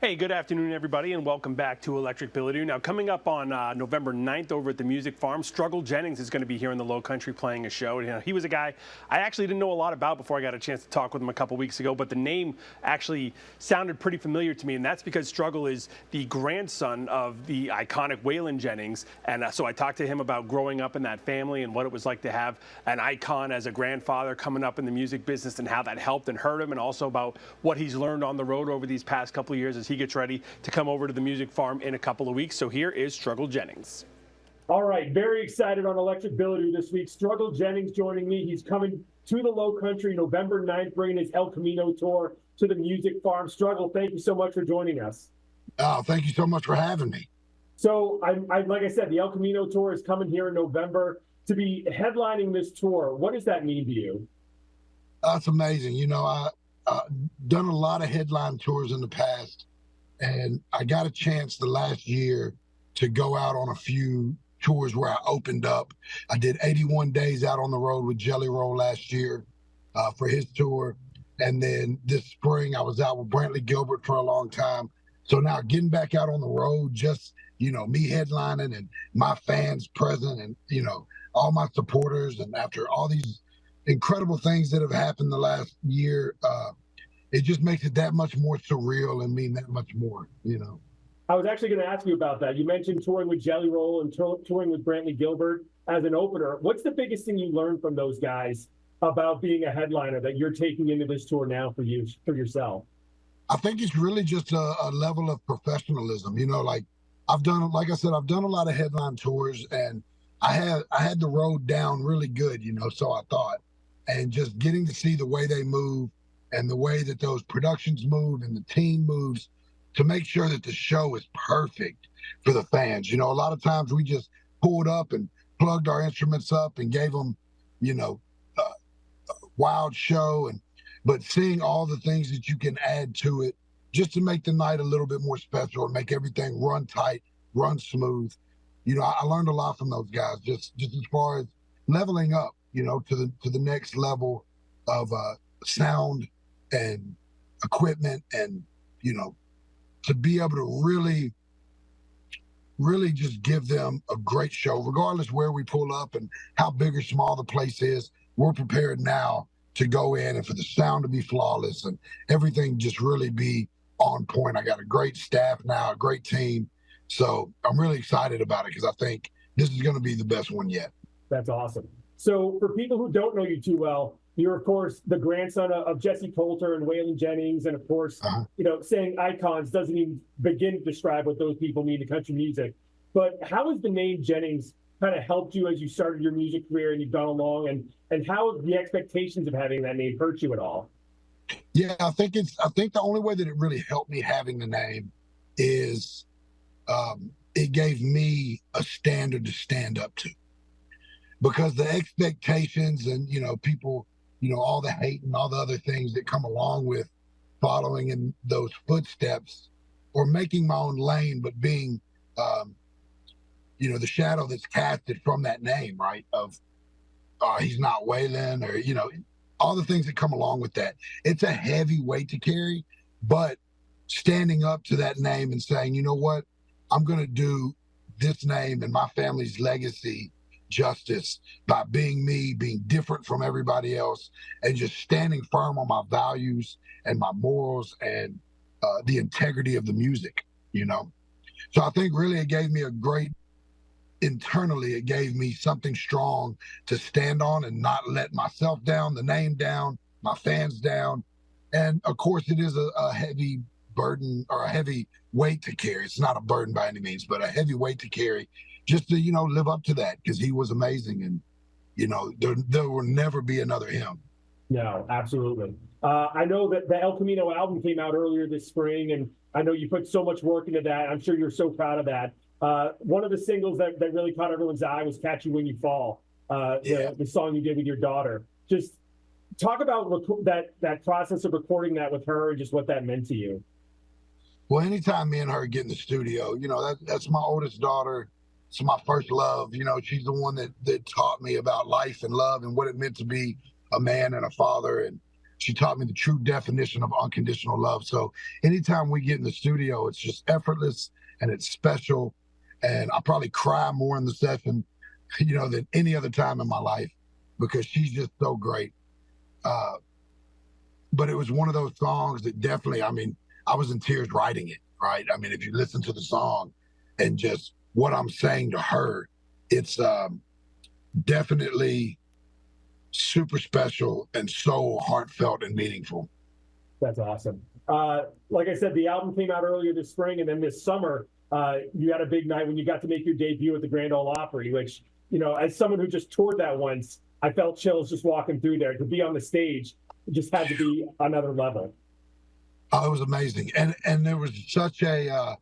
Hey, good afternoon, everybody, and welcome back to Electric BILODEAU. Now, coming up on November 9th over at the Music Farm, Struggle Jennings is going to be here in the Low Country playing a show. You know, he was a guy I actually didn't know a lot about before I got a chance to talk with him a couple weeks ago, but the name actually sounded pretty familiar to me, and that's because Struggle is the grandson of the iconic Waylon Jennings. And so I talked to him about growing up in that family and what it was like to have an icon as a grandfather coming up in the music business and how that helped and hurt him, and also about what he's learned on the road over these past couple of years as he gets ready to come over to the Music Farm in a couple of weeks. So here is Struggle Jennings. All right, very excited on Electric BILODEAU this week. Struggle Jennings joining me. He's coming to the Low Country November 9th, bringing his El Camino tour to the Music Farm. Struggle, thank you so much for joining us. Oh, thank you so much for having me. So, like I said, the El Camino tour is coming here in November. To be headlining this tour, what does that mean to you? That's amazing. You know, I've done a lot of headline tours in the past, and I got a chance the last year to go out on a few tours where I opened up. I did 81 days out on the road with Jelly Roll last year for his tour. And then this spring, I was out with Brantley Gilbert for a long time. So now getting back out on the road, just, you know, me headlining and my fans present and, you know, all my supporters. And after all these incredible things that have happened the last year, it just makes it that much more surreal and mean that much more, you know. I was actually going to ask you about that. You mentioned touring with Jelly Roll and touring with Brantley Gilbert as an opener. What's the biggest thing you learned from those guys about being a headliner that you're taking into this tour now for yourself? I think it's really just a level of professionalism. You know, like I said, I've done a lot of headline tours, and I had the road down really good, you know, so I thought. And just getting to see the way they move and the way that those productions move and the team moves to make sure that the show is perfect for the fans. You know, a lot of times we just pulled up and plugged our instruments up and gave them, you know, a wild show. But seeing all the things that you can add to it just to make the night a little bit more special and make everything run tight, run smooth. You know, I learned a lot from those guys, just as far as leveling up, you know, to the next level of sound and equipment, and, you know, to be able to really just give them a great show, regardless where we pull up and how big or small the place is. We're prepared now to go in and for the sound to be flawless and everything just really be on point. I got a great staff now, a great team. So I'm really excited about it because I think this is going to be the best one yet. That's awesome. So for people who don't know you too well, you're, of course, the grandson of Jesse Coulter and Waylon Jennings. And, of course, you know, saying icons doesn't even begin to describe what those people mean to country music. But how has the name Jennings kind of helped you as you started your music career and you've gone along? And how have the expectations of having that name hurt you at all? Yeah, I think the only way that it really helped me having the name is it gave me a standard to stand up to. Because the expectations and, you know, people, you know, all the hate and all the other things that come along with following in those footsteps or making my own lane, but being, you know, the shadow that's casted from that name, right? Of he's not Waylon, or, you know, all the things that come along with that. It's a heavy weight to carry, but standing up to that name and saying, you know what, I'm going to do this name and my family's legacy justice by being me, being different from everybody else, and just standing firm on my values and my morals and the integrity of the music, you know. So I think really it gave me internally, it gave me something strong to stand on and not let myself down, the name down, my fans down. And of course it is a heavy burden or a heavy weight to carry. It's not a burden by any means, but a heavy weight to carry, just to, you know, live up to that, because he was amazing. And, you know, there will never be another him. No, absolutely. I know that the El Camino album came out earlier this spring, and I know you put so much work into that. I'm sure you're so proud of that. One of the singles that really caught everyone's eye was Catch You When You Fall, the song you did with your daughter. Just talk about that process of recording that with her and just what that meant to you. Well, anytime me and her get in the studio, you know, that's my oldest daughter. It's my first love. You know, she's the one that taught me about life and love and what it meant to be a man and a father. And She taught me the true definition of unconditional love. So anytime we get in the studio, it's just effortless and it's special. And I probably cry more in the session, than any other time in my life because she's just so great. But it was one of those songs that definitely, I was in tears writing it, right? If you listen to the song and just what I'm saying to her, it's definitely super special and so heartfelt and meaningful. That's awesome. Like I said, the album came out earlier this spring, and then this summer, you had a big night when you got to make your debut at the Grand Ole Opry, which, as someone who just toured that once, I felt chills just walking through there. To be on the stage, it just had to be another level. Oh, it was amazing. And there was such a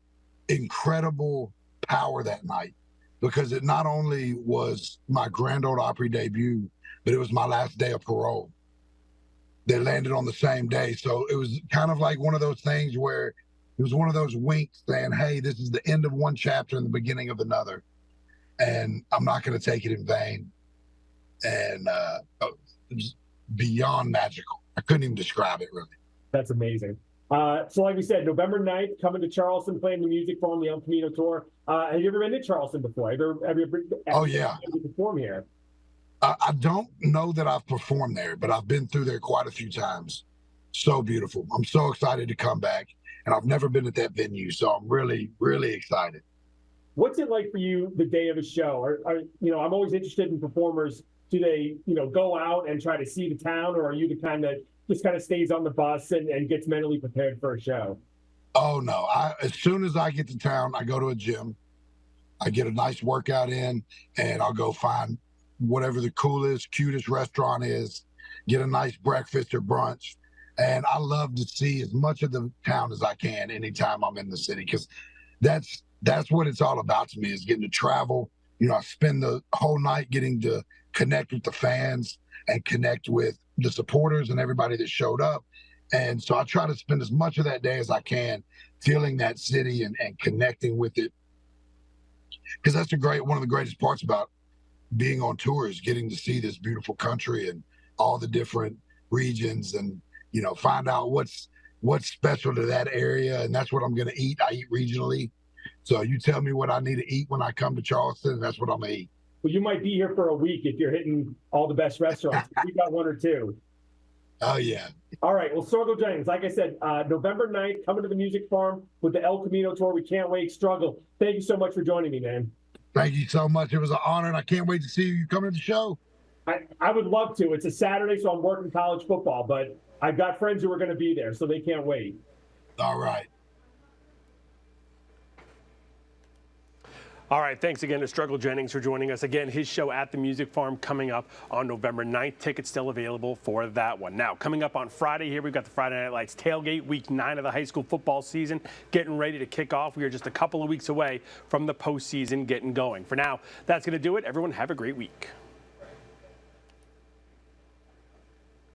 incredible power that night because it not only was my Grand Ole Opry debut, but it was my last day of parole. They landed on the same day. So it was kind of like one of those things where it was one of those winks saying, hey, this is the end of one chapter and the beginning of another. And I'm not going to take it in vain. And it was beyond magical. I couldn't even describe it, really. That's amazing. So like we said, November 9th, coming to Charleston, playing the Music Forum, the El Camino Tour. Have you ever been to Charleston before? Have you yeah. performed here? I don't know that I've performed there, but I've been through there quite a few times. So beautiful. I'm so excited to come back. And I've never been at that venue, so I'm really, really excited. What's it like for you the day of a show? I'm always interested in performers. Do they, go out and try to see the town, or are you the kind that just kind of stays on the bus and gets mentally prepared for a show? Oh, no. As soon as I get to town, I go to a gym. I get a nice workout in, and I'll go find whatever the coolest, cutest restaurant is, get a nice breakfast or brunch. And I love to see as much of the town as I can anytime I'm in the city, because that's what it's all about to me, is getting to travel. I spend the whole night getting to connect with the fans and connect with the supporters and everybody that showed up. And so I try to spend as much of that day as I can feeling that city and connecting with it. Because that's one of the greatest parts about being on tour, is getting to see this beautiful country and all the different regions and, find out what's special to that area. And that's what I'm going to eat. I eat regionally. So you tell me what I need to eat when I come to Charleston, and that's what I'm going to eat. Well, you might be here for a week if you're hitting all the best restaurants. We got one or two. Oh, yeah. All right. Well, Struggle Jennings, like I said, November 9th, coming to the Music Farm with the El Camino Tour. We can't wait. Struggle, thank you so much for joining me, man. Thank you so much. It was an honor, and I can't wait to see you coming to the show. I would love to. It's a Saturday, so I'm working college football, but I've got friends who are going to be there, so they can't wait. All right. All right, thanks again to Struggle Jennings for joining us. Again, his show at the Music Farm coming up on November 9th. Tickets still available for that one. Now, coming up on Friday here, we've got the Friday Night Lights tailgate, week 9 of the high school football season, getting ready to kick off. We are just a couple of weeks away from the postseason getting going. For now, that's going to do it. Everyone have a great week.